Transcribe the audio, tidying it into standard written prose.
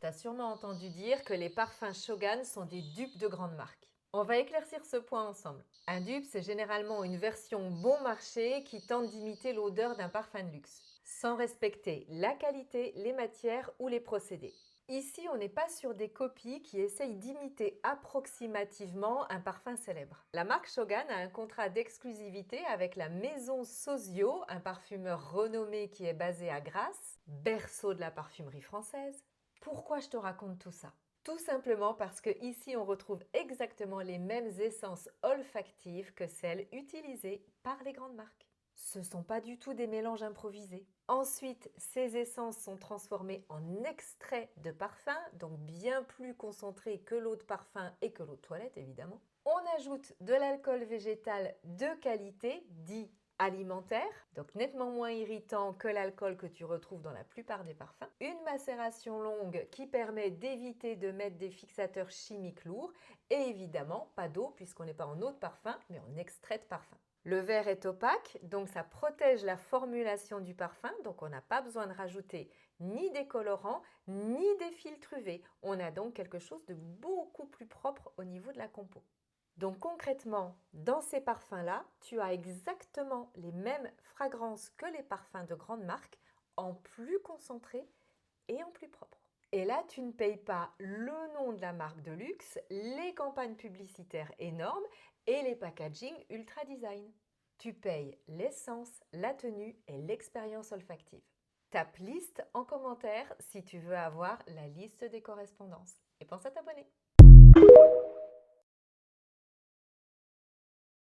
T'as sûrement entendu dire que les parfums Shogun sont des dupes de grandes marques. On va éclaircir ce point ensemble. Un dupe, c'est généralement une version bon marché qui tente d'imiter l'odeur d'un parfum de luxe, sans respecter la qualité, les matières ou les procédés. Ici, on n'est pas sur des copies qui essayent d'imiter approximativement un parfum célèbre. La marque Shogun a un contrat d'exclusivité avec la maison Sosio, un parfumeur renommé qui est basé à Grasse, berceau de la parfumerie française. Pourquoi je te raconte tout ça? Tout simplement parce que ici on retrouve exactement les mêmes essences olfactives que celles utilisées par les grandes marques. Ce ne sont pas du tout des mélanges improvisés. Ensuite, ces essences sont transformées en extrait de parfum, donc bien plus concentré que l'eau de parfum et que l'eau de toilette évidemment. On ajoute de l'alcool végétal de qualité, dit alimentaire, donc nettement moins irritant que l'alcool que tu retrouves dans la plupart des parfums. Une macération longue qui permet d'éviter de mettre des fixateurs chimiques lourds et évidemment pas d'eau puisqu'on n'est pas en eau de parfum mais en extrait de parfum. Le verre est opaque, donc ça protège la formulation du parfum, donc on n'a pas besoin de rajouter ni des colorants, ni des filtres UV. On a donc quelque chose de beaucoup plus propre au niveau de la compo. Donc concrètement, dans ces parfums-là, tu as exactement les mêmes fragrances que les parfums de grande marque, en plus concentré et en plus propre. Et là, tu ne payes pas le nom de la marque de luxe, les campagnes publicitaires énormes et les packaging ultra design. Tu payes l'essence, la tenue et l'expérience olfactive. Tape liste en commentaire si tu veux avoir la liste des correspondances. Et pense à t'abonner.